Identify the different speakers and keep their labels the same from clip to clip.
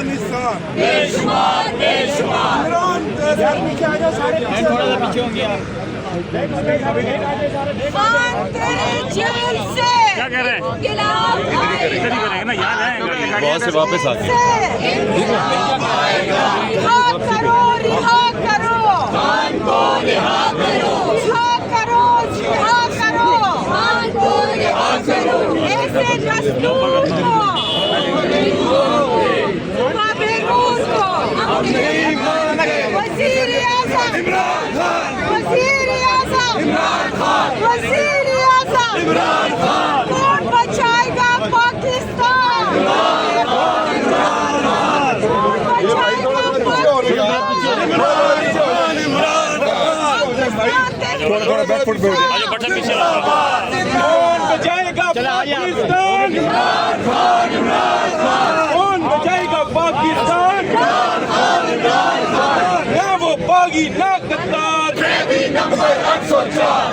Speaker 1: निसार
Speaker 2: बेशुमार बेशुमार
Speaker 3: थोड़ा सा पीछे होंगे आप।
Speaker 2: खान तेरे जेल से
Speaker 4: क्या कह रहे हैं?
Speaker 2: गिलाफ
Speaker 4: इधर ही करेंगे ना, यहाँ है
Speaker 5: वहाँ से वापस आ गए।
Speaker 2: रिहा करो रिहा करो खान को रिहा करो रिहा करो रिहा करो खान को रिहा करो ऐसे दस्तूर को बेनूर को वज़ीर आज़म इमरान खान वज़ीर आज़म इमरान खान वज़ीर आज़म इमरान खान कौन बचाएगा पाकिस्तान कौन बचाएगा
Speaker 1: थोड़ा बैकफुट पे हो जाए।
Speaker 4: बटन पीछे
Speaker 1: कौन बचाएगा पाकिस्तान? कौन बचाएगा पाकिस्तान? ना वो बागी ना गद्दार,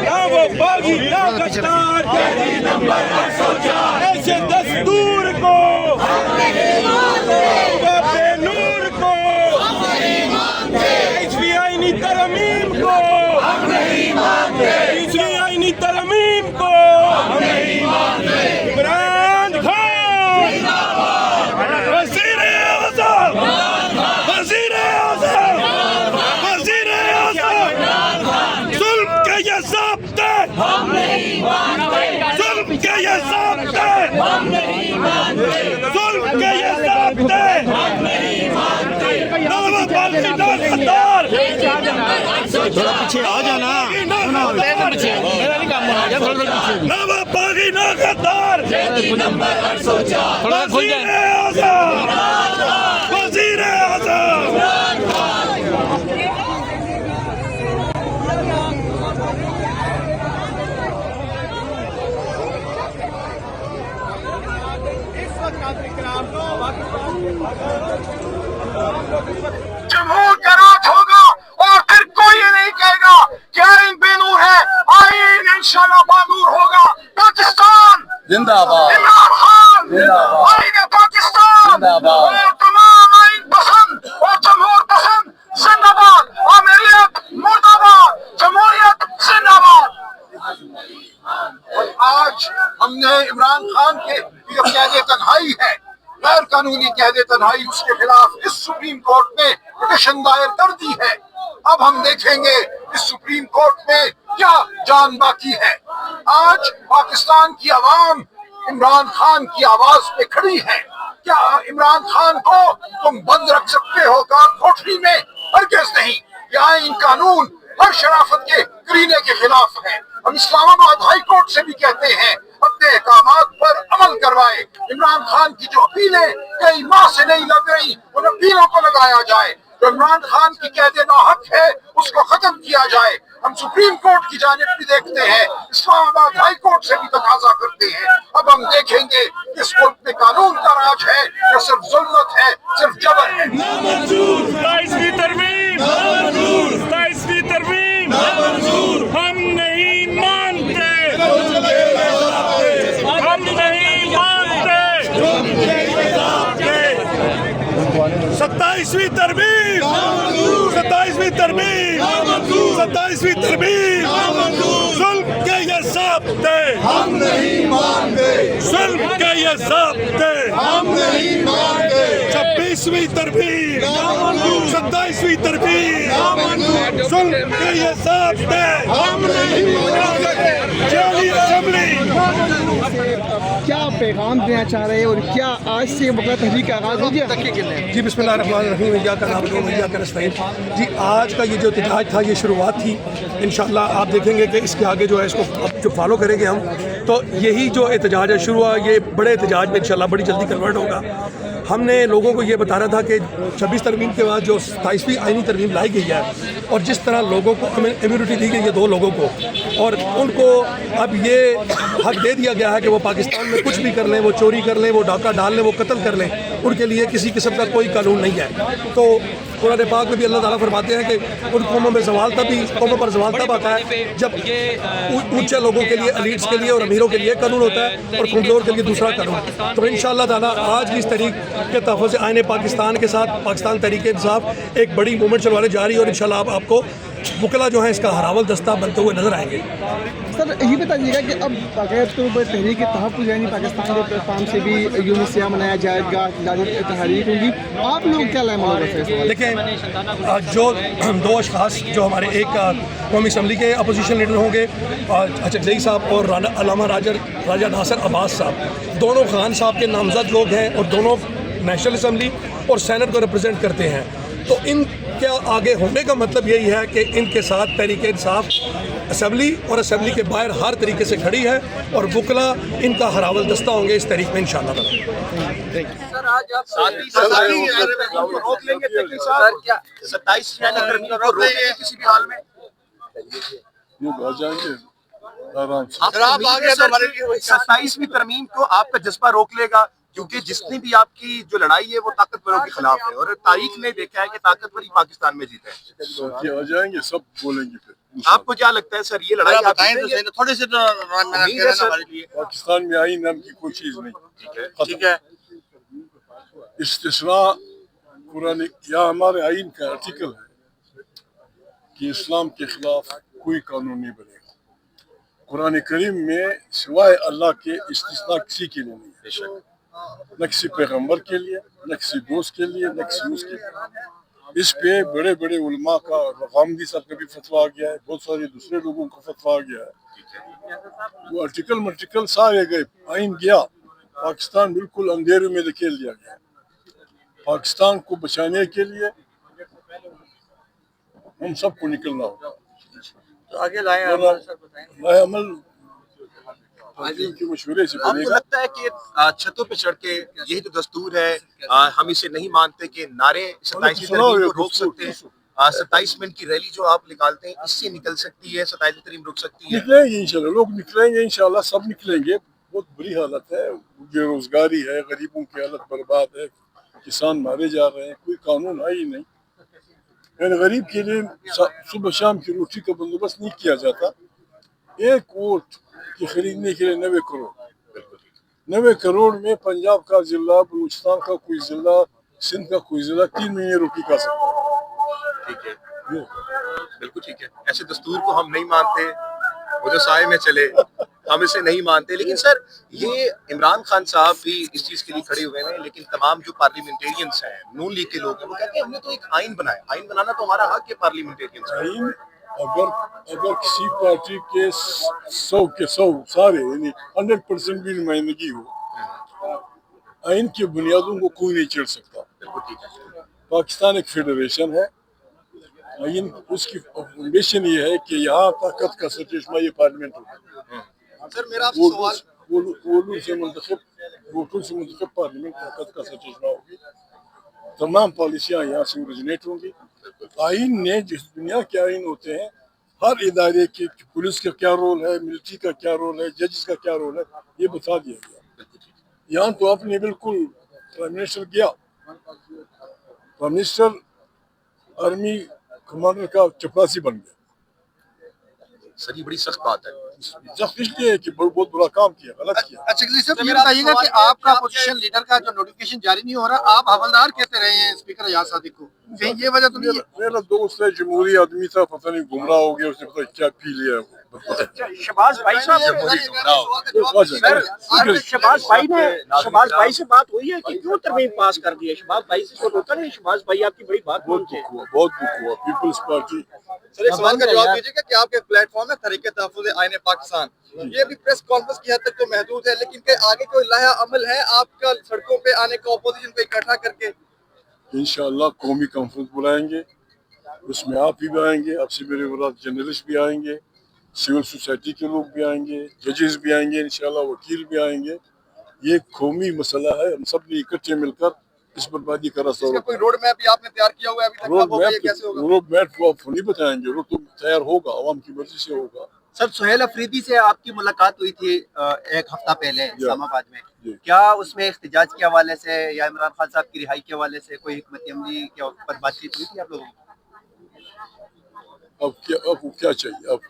Speaker 1: ना वो बागी ना गद्दार, ऐसे दस्तूर को बेनूर को इसकी आईनी तरमीम को इसकी आईनी तरमीम को इमरान खान वज़ीर आज़म वज़ीर आज़म वज़ीर आज़म जुल्म के ये ज़ाब्ते जुल्म के ये ज़ाब्ते जुल्म के ये ज़ाब्ते
Speaker 3: थोड़ा पीछे आ जाना, मेरा नहीं काम बना, थोड़ा पीछे थोड़ा खुल जाए।
Speaker 1: वज़ीर आज़म
Speaker 6: जमहूर का राज होगा और फिर कोई ये नहीं कहेगा कि आइन बेनूर है, आइन इंशाल्लाह बानूर होगा। पाकिस्तान
Speaker 5: जिंदाबाद
Speaker 6: इमरान खान
Speaker 5: जिंदाबाद
Speaker 6: आइन पाकिस्तान
Speaker 5: जिंदाबाद।
Speaker 6: और तमाम आइन पसंद और जमहूर पसंद जिंदाबाद। आमिरियत मुर्दाबाद, जमहूरियत जिंदाबाद। और आज हमने इमरान खान के जो कैद तन्हाई है, गैर कानूनी कैद तन्हाई, उसके खिलाफ इस सुप्रीम कोर्ट में पिटीशन दायर कर दी है। अब हम देखेंगे इस सुप्रीम कोर्ट में क्या जान बाकी है। आज पाकिस्तान की आवाम इमरान खान की आवाज पे खड़ी है। क्या इमरान खान को तुम बंद रख सकते हो कोठरी में? हरगिज़ नहीं। ये आइन कानून हर शराफत के करीने के खिलाफ है। हम इस्लामाबाद हाई कोर्ट से भी कहते हैं अपने अहकामात पर अमल करवाए। इमरान खान की जो अपीलें कई माह से नहीं लग रही, उन अपीलों को लगाया जाए। जो इमरान खान की कैद नाहक है उसको खत्म किया जाए। हम सुप्रीम कोर्ट की जानिब भी देखते हैं, इस्लामाबाद हाई कोर्ट से भी तकाजा करते हैं। अब हम देखेंगे कि इस मुल्क में कानून का राज है या सिर्फ जुल्मत है, सिर्फ जबर है।
Speaker 4: 27वीं तरमीम, 27वीं तरमीम हम नहीं मानते, हम नहीं मानते। 27वीं तरमीम, 27वीं तरमीम, 27वीं तरमीम जुल्म के ये ज़ाब्ते
Speaker 6: हम नहीं मानते,
Speaker 4: जुल्म के ये ज़ाब्ते
Speaker 6: हम नहीं मानते।
Speaker 4: 26वीं तरमीम, 27वीं तरमीम जुल्म के ये ज़ाब्ते
Speaker 6: हम नहीं मानते।
Speaker 4: जाली असेंबली
Speaker 3: क्या पैगाम देना चाह रहे हैं और क्या आज से वक़्त तहरीक का आगाज़ हो गया?
Speaker 1: जी बिस्मिल्लाहिर्रहमानिर्रहीम, इय्याका नअबुदु व इय्याका नस्तईन। जी आज का ये जो एहतजाज था ये शुरुआत थी। इंशाअल्लाह आप देखेंगे कि इसके आगे जो है इसको अब जो फॉलो करेंगे हम, तो यही जो एहतजाज है शुरू हुआ, ये बड़े एहतजाज में इंशाअल्लाह बड़ी जल्दी कन्वर्ट होगा। हमने लोगों को ये बता रहा था कि 26 तरमीम के बाद जो 27वीं आइनी तरमीम लाई गई है और जिस तरह लोगों को इम्यूनिटी दी गई है 2 लोगों को, और उनको अब ये हक दे दिया गया है कि वो पाकिस्तान में कुछ भी कर लें, वो चोरी कर लें, वो डाका डाल लें, वो कत्ल कर लें, ان کے لیے کسی قسم کا کوئی قانون نہیں ہے. تو قرآن پاک میں بھی اللہ تعالیٰ فرماتے ہیں کہ ان قوموں میں زوال قوموں پر زوال تب آتا ہے جب اونچے لوگوں کے لیے، ایلیٹس کے لیے اور امیروں کے لیے قانون ہوتا ہے اور کمزور کے لیے دوسرا قانون. تو انشاءاللہ تعالیٰ آج کی اس تحریک کے تحفظ آئین پاکستان کے ساتھ پاکستان تحریک انصاف ایک بڑی موومنٹ چلوانے جا رہی ہے، اور انشاءاللہ آپ کو وکلا جو ہیں اس کا ہراول دستہ بنتے ہوئے نظر آئیں گے.
Speaker 7: سر یہ بتائیے گا کہ اب بغیر تو تحریک تحفظ یعنی پاکستان کے پلیٹ فارم سے بھی یوم سیاہ منایا جائے گا، تحریک ہوگی، آپ لوگ کیا لائے ہوگا سر؟
Speaker 1: دیکھیں، جو دو اشخاص جو ہمارے ایک قومی اسمبلی کے اپوزیشن لیڈر ہوں گے اچکزئی صاحب اور علامہ راجہ ناصر عباس صاحب، دونوں خان صاحب کے نامزد لوگ ہیں اور دونوں نیشنل اسمبلی اور سینٹ کو ریپرزینٹ کرتے ہیں. تو ان کے آگے ہونے کا مطلب یہی ہے کہ ان کے ساتھ تحریک انصاف اسمبلی اور اسمبلی کے باہر ہر طریقے سے کھڑی ہے، اور وکلا ان کا ہراول دستہ ہوں گے اس تحریک میں انشاءاللہ.
Speaker 3: سر آج آپ 27 کسی بھی حال میں سر آپ آگے 27ویں ترمیم کو آپ کا جذبہ روک لے گا، کیونکہ جس نے بھی آپ کی جو لڑائی ہے وہ طاقتوروں کے خلاف ہے، اور تاریخ نے دیکھا ہے کہ طاقتور پاکستان میں جیتے ہیں.
Speaker 4: آ جائیں گے، سب بولیں گے.
Speaker 3: آپ کو کیا لگتا ہے سر یہ لڑائی تھوڑے سے
Speaker 4: پاکستان میں آئین نام کی کوئی چیز نہیں.
Speaker 3: ٹھیک ہے،
Speaker 4: استثناء قرآن یا ہمارے آئین کا آرٹیکل ہے کہ اسلام کے خلاف کوئی قانون نہیں بنے گا. قرآن کریم میں سوائے اللہ کے استثناء کسی کے لیے نہیں ہے، نہ کسی پیغمبر کے لیے، نہ کسی دوست کے لیے، نہ کسی اس کے لیے. اس پہ بڑے بڑے علماء کا، غامدی صاحب کا بھی فتویٰ آ گیا ہے، بہت سارے دوسرے لوگوں کا فتویٰ آ گیا ہے. وہ آرٹیکل سارے گئے، آئین گیا، پاکستان بالکل اندھیرے میں دھکیل دیا گیا. پاکستان کو بچانے کے لیے ہم سب کو نکلنا ہوگا.
Speaker 3: تو آگے لائیں
Speaker 4: عمل کے مشورے سے
Speaker 3: آپ
Speaker 4: بنے
Speaker 3: کو
Speaker 4: گا.
Speaker 3: لگتا ہے کہ چھتوں پہ چڑھ کے یہی جو دستور ہے ہم اسے نہیں مانتے کہ نعرے 27 ترمیم کو روک سکتے ہیں؟ 27 منٹ کی ریلی جو آپ نکالتے ہیں اس سے نکل سکتی ہے، 27 ترمیم رک سکتی ہے؟
Speaker 4: نکلیں گے انشاءاللہ، لوگ نکلیں گے انشاءاللہ، سب نکلیں گے. بہت بری حالت ہے، بے روزگاری ہے، غریبوں کی حالت برباد ہے، کسان مارے جا رہے ہیں، کوئی قانون ہے ہی نہیں. یعنی غریب کے لیے صبح شام کی روٹی کا بندوبست نہیں کیا جاتا. ایک ووٹ کی خریدنے کے لیے 90 کروڑ میں پنجاب کا ضلع، بلوچستان کا کوئی ضلع، سندھ کا کوئی ضلع 3 مہینے روٹی کھا سکتا ہے.
Speaker 3: ٹھیک ہے، بالکل ٹھیک ہے. ایسے دستور کو ہم نہیں مانتے، وہ جو سائے میں چلے، ہم اسے نہیں مانتے. لیکن سر یہ عمران خان صاحب بھی اس چیز کے لیے کھڑے ہوئے ہیں، لیکن تمام جو پارلیمنٹیرینز ہیں، نون لیگ کے لوگ ہیں، وہ کہتے ہیں ہم نے تو ایک آئین بنایا. آئین بنانا تو ہمارا حق ہے پارلیمنٹیرینز کا.
Speaker 4: آئین اگر کسی پارٹی کے 100 کے 100 سارے یعنی 100% بھی نمائندگی ہو، آئین کی بنیادوں کو کوئی نہیں چڑھ سکتا.
Speaker 3: بالکل ٹھیک ہے.
Speaker 4: پاکستان ایک فیڈریشن ہے. آئین اس کی فاؤنڈیشن یہ ہے کہ یہاں طاقت کا سرچشمہ یہ پارلیمنٹ ہوگا.
Speaker 3: سر میرا آپ سے سوال
Speaker 4: ووٹوں سے منتخب پارلیمنٹ طاقت کا سرچشمہ ہوگی. تمام پالیسیاں یہاں سے اوریجنیٹ ہوں گی. آئین نے جس دنیا کے آئین ہوتے ہیں، ہر ادارے کے پولیس کا کیا رول ہے، ملٹری کا کیا رول ہے، ججز کا کیا رول ہے، یہ بتا دیا گیا. یہاں تو آپ نے بالکل پرائم منسٹر کیا، پرائم منسٹر آرمی کمانڈر کا چپراسی بن گیا.
Speaker 3: سر یہ بڑی سخت بات ہے.
Speaker 4: سخت اس لیے کہ بہت بڑا کام کیا، غلط کیا.
Speaker 3: اچھا صاحب یہ بتائیے گا کہ آپ کا اپوزیشن لیڈر کا جو نوٹیفکیشن جاری نہیں ہو رہا، آپ حوالدار کہتے رہے ہیں اسپیکر ایاز صادق کو، کہیں یہ وجہ تو نہیں ہے؟
Speaker 4: میرا دوست ہے، جمہوری آدمی تھا، پتہ نہیں گمراہ ہو گیا، اس نے پتہ کیا پی لیا.
Speaker 3: شہباز بھائی صاحب، شہباز بھائی سے بات ہوئی ہے کہ کیوں ترمیم پاس کر دی ہے؟ شہباز بھائی سے کوئی ہوتا نہیں؟ شہباز بھائی آپ کی بڑی بات بولتے ہیں.
Speaker 4: بہت دکھ ہوا. Peoples party.
Speaker 8: سر ایک سوال کا جواب دیجیے گا کہ آپ کے پلیٹ فارم ہے تحریک تحفظ آئین پاکستان، یہ ابھی پریس کانفرنس کی حد تک تو محدود ہے، لیکن کہ آگے کوئی لائحہ عمل ہے آپ کا سڑکوں پہ آنے کا اپوزیشن کو اکٹھا کر کے؟
Speaker 4: انشاءاللہ قومی کانفرنس بلائیں گے، اس میں آپ بھی آئیں گے، آپ سے میرے مراد جرنلسٹ بھی آئیں گے، سول سوسائٹی کے لوگ بھی آئیں گے، ججز بھی آئیں گے، انشاءاللہ وکیل بھی آئیں گے. یہ قومی مسئلہ ہے، ہم سب نے اکٹھے مل کر اس بربادی کا راستہ.
Speaker 8: اس کا کوئی روڈ میپ بھی آپ نے تیار کیا ہوا ہے ابھی تک؟
Speaker 4: روڈ میپ کو آپ نہیں بتائیں گے، روڈ تو تیار ہوگا، عوام کی مرضی سے ہوگا.
Speaker 8: सर सुहेल अफरीदी से आपकी मुलाकात हुई थी एक हफ्ता पहले इस्लामाबाद में, क्या उसमें एहतजाज के हवाले से या इमरान खान साहब की रिहाई के हवाले से कोई हिकमत अमली के ऊपर बातचीत हुई थी आप लोगों को?
Speaker 4: अब क्या चाहिए, अब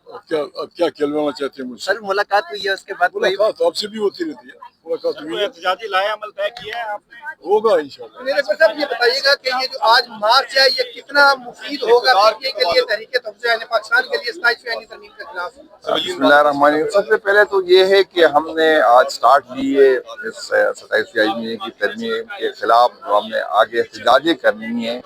Speaker 4: क्या कहलवाना चाहते हैं मुझसे?
Speaker 8: सर मुलाकात हुई है, उसके बाद कोई
Speaker 4: मुलाकात आपसे भी होती रहती है, मुलाकात हुई है,
Speaker 6: एहतजाजी लाए अमल तय किया है आपने?
Speaker 4: होगा इंशाल्लाह।
Speaker 8: मेरे साहब ये बताइएगा कि ये जो आज मार्च है ये कितना मुफीद होगा पीटीआई के लिए, तहरीक तहफ़्फ़ुज़ आईन पाकिस्तान के लिए 27वीं आईनी तरमीम के खिलाफ?
Speaker 9: बिस्मिल्लाहिर्रहमानिर्रहीम। सबसे पहले तो ये है कि हमने आज स्टार्ट ली है इस 27वीं आईनी की तरमीम के खिलाफ जो हमने आगे एहतजाजें करनी है।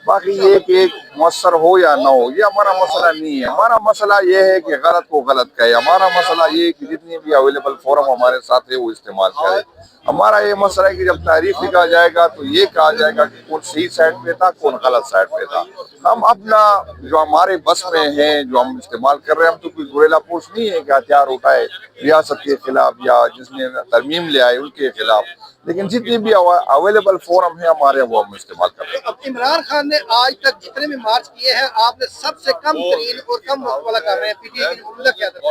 Speaker 9: बाकी ये कि एक मुअस्सर हो या ना हो ये हमारा मसला नहीं है। हमारा मसला ये है कि गलत को गलत कहे। हमारा मसला ये है कि जितनी भी अवेलेबल फोरम हमारे साथ है वो इस्तेमाल करें। हमारा ये मसला है कि जब तारीख लिखा जाएगा तो ये कहा जाएगा कि कौन सही साइड पे था, कौन गलत साइड पे था। हम अपना जो हमारे बस में है जो हम इस्तेमाल कर रहे हैं, हम तो कोई गुरेला फोर्स नहीं है कि हथियार उठाए रियासत के खिलाफ या जिसने तरमीम ले आए उनके खिलाफ, लेकिन जितनी भी अवेलेबल फोरम है हमारे वो हम इस्तेमाल कर रहे हैं।
Speaker 8: अब इमरान खान ने आज तक जितने भी मार्च किए हैं आपने सबसे कम तरीन और कम वक्त वाला कर रहे हैं, पीटीआई की मौजूदा क़यादत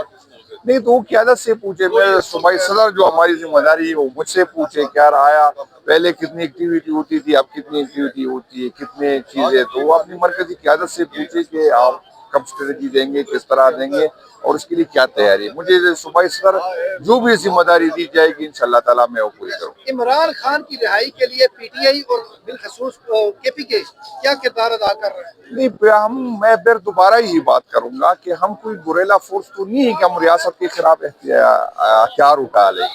Speaker 9: नहीं तो वो क़यादत से पूछे, मैं सूबाई सदर जो हमारी जिम्मेदारी है वो मुझसे पूछे क्या रहा, पहले कितनी एक्टिविटी होती थी, अब कितनी एक्टिविटी होती है, कितने चीजें, तो वो अपनी मरकजी क़यादत से पूछे कि आप कब स्ट्रेटजी देंगे, किस तरह देंगे और इसके लिए क्या तैयारी है। मुझे सूबाई सदर जो भी जिम्मेदारी दी जाएगी इंशाअल्लाह ताला मैं वो पूरी करूँगा।
Speaker 8: इमरान खान की रिहाई के लिए पीटीआई और बिलखसूस केपीके क्या किरदार अदा कर रहे हैं?
Speaker 9: नहीं मैं फिर दोबारा ही बात करूंगा कि हम कोई गुरेला फोर्स तो नहीं है कि हम रियासत के खिलाफ हथियार उठा लें।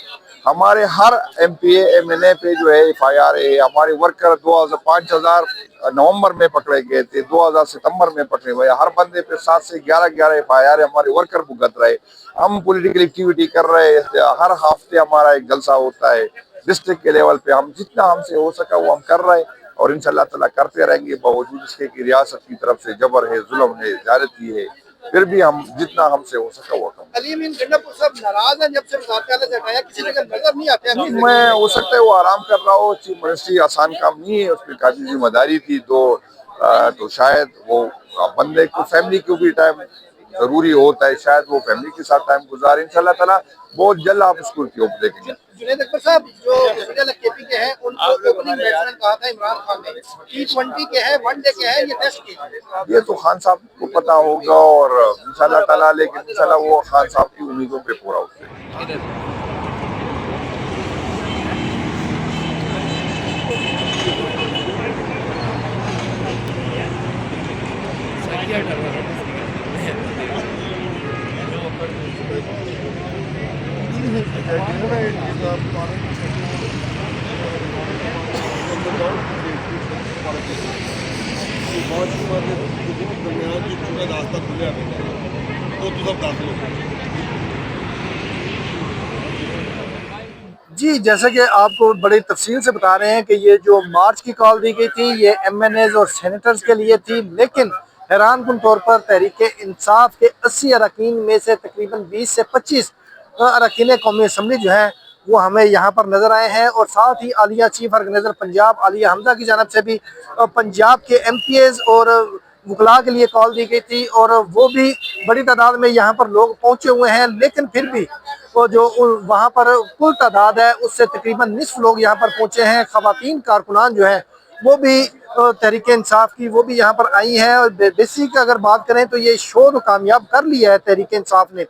Speaker 9: हमारे हर एमपीए एमएनए पे जो है FIR है। हमारे वर्कर 5000 नवंबर में पकड़े गए थे, 2000 सितंबर में पकड़े हुए, हर बंदे पे 7 से 11 FIR है। हमारे वर्कर भुगत रहे, हम पॉलिटिकल एक्टिविटी कर रहे हैं। हर हफ्ते हमारा एक जलसा होता है डिस्ट्रिक्ट के लेवल पे, हम जितना हमसे हो सका वो हम कर रहे हैं और इंशाअल्लाह ताला करते रहेंगे। बावजूद इसके कि रियासत की तरफ से जबर है, जुल्म है, ज्यादती है, फिर भी हम जितना हमसे हो सका वो कम।
Speaker 8: अली अमीन गंडापुर साहब नाराज हैं जब से वज़ारत से हटाया, किसी जगह नजर नहीं आते हैं।
Speaker 9: मैं हो सकता है वो आराम कर रहा हो, चीफ मिनिस्ट्री आसान काम नहीं है, उसकी काफी जिम्मेदारी थी तो शायद वो बंदे को फैमिली को भी टाइम जरूरी होता है, शायद वो फैमिली के साथ टाइम गुजारे। इंशाल्लाह ताला बहुत जल्द आप स्कूल की ओप देखेंगे।
Speaker 8: जुनैद अकबर साहब जो केपी के हैं उनको ओपनिंग बैट्समैन कहा था इमरान खान ने, T20 के हैं, वनडे के हैं, ये टेस्ट के,
Speaker 9: ये तो खान साहब को पता होगा और इंशाल्लाह ताला, लेकिन इंशाल्लाह वो खान साहब की उम्मीदों पे पूरा होगा।
Speaker 8: जी जैसे कि आपको बड़ी तफसील से बता रहे हैं कि ये जो मार्च की कॉल दी गई थी ये MNAs और सेनेटर्स के लिए थी, लेकिन हैरान कुन तौर पर तहरीक इंसाफ के 80 अरकान में से तकरीबन 20 से 25 अरकान कौमी असम्बली जो हैं वो हमें यहाँ पर नज़र आए हैं। और साथ ही आलिया चीफ ऑर्गेनाइजर पंजाब आलिया हमजा की जानब से भी पंजाब के MPs और वकला के लिए कॉल दी गई थी और वो भी बड़ी तादाद में यहाँ पर लोग पहुँचे हुए हैं, लेकिन फिर भी वो जो वहाँ पर कुल तादाद है उससे तकरीबन निस्फ लोग यहाँ पर पहुँचे हैं। ख़वातीन कारकुनान जो है वो भी तहरीक इंसाफ की वो भी यहाँ पर आई हैं और बेसिक अगर बात करें तो ये शो तो कामयाब कर लिया है तहरीक इंसाफ ने,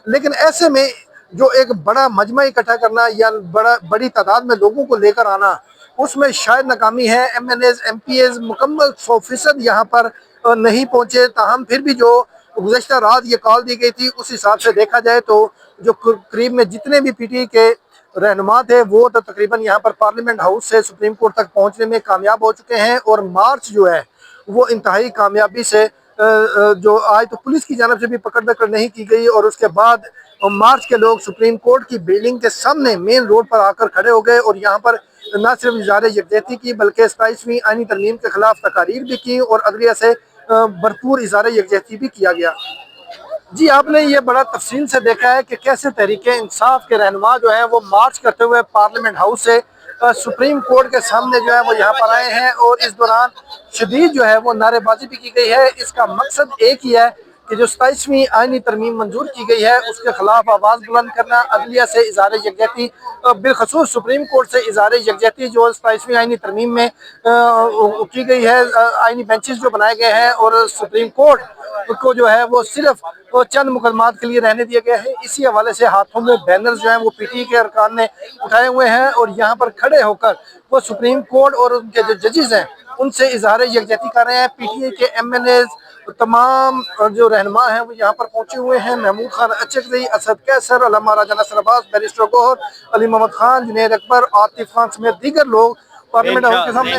Speaker 8: लेकिन ऐसे में जो एक बड़ा मजमा इकट्ठा करना या बड़ी तादाद में लोगों को लेकर आना उसमें शायद नाकामी है। MNAs MPs मुकम्मल 100% यहाँ पर नहीं पहुँचे, ताहम फिर भी जो गुज़श्ता रात ये कॉल दी गई थी उस हिसाब से देखा जाए तो जो करीब में जितने भी PTI के रहनुमा थे वो तो तकरीबन यहाँ पर पार्लियामेंट हाउस से सुप्रीम कोर्ट तक पहुँचने में कामयाब हो चुके हैं। और मार्च जो है वो इंतहाई कामयाबी से जो आज तो पुलिस की जानब से भी पकड़ दकड़ नहीं की गई और उसके बाद मार्च के लोग सुप्रीम कोर्ट की बिल्डिंग के सामने मेन रोड पर आकर खड़े हो गए और यहाँ पर न सिर्फ इज़हार यकजहती की बल्कि 27वीं आईनी तरमीम के खिलाफ तकारीर भी की और अदलिया से भरपूर इज़हार यकजहती भी किया गया। जी आपने ये बड़ा तफसील से देखा है कि कैसे तहरीक इंसाफ के रहनुमा जो है वो मार्च करते हुए पार्लियामेंट हाउस से सुप्रीम कोर्ट के सामने जो है वो यहाँ पर आए हैं और इस दौरान शदीद जो है वो नारेबाजी भी की गई है। इसका मकसद एक ही है کہ جو 27ویں آئینی ترمیم منظور کی گئی ہے اس کے خلاف آواز بلند کرنا، عدلیہ سے اظہار یکجہتی، بالخصوص سپریم کورٹ سے اظہار یکجہتی جو 27ویں آئینی ترمیم میں کی گئی ہے، آئینی بینچز جو بنائے گئے ہیں اور سپریم کورٹ کو جو ہے وہ صرف چند مقدمات کے لیے رہنے دیا گیا ہے، اسی حوالے سے ہاتھوں میں بینرز جو ہیں وہ پی ٹی آئی کے ارکان نے اٹھائے ہوئے ہیں اور یہاں پر کھڑے ہو کر وہ سپریم کورٹ اور ان کے جو ججز ہیں ان سے اظہار یکجہتی کر رہے ہیں۔ پی ٹی آئی کے ایم این ایز تمام جو رہنما ہیں وہ یہاں پر پہنچے ہوئے ہیں، محمود خان اچکزئی، اسد کیسر، علامہ راجہ نصر عباس، بیرسٹر گوہر، علی محمد خان، جنید اکبر، عاطف خان سمیت دیگر لوگ پارلیمنٹ ہاؤس کے سامنے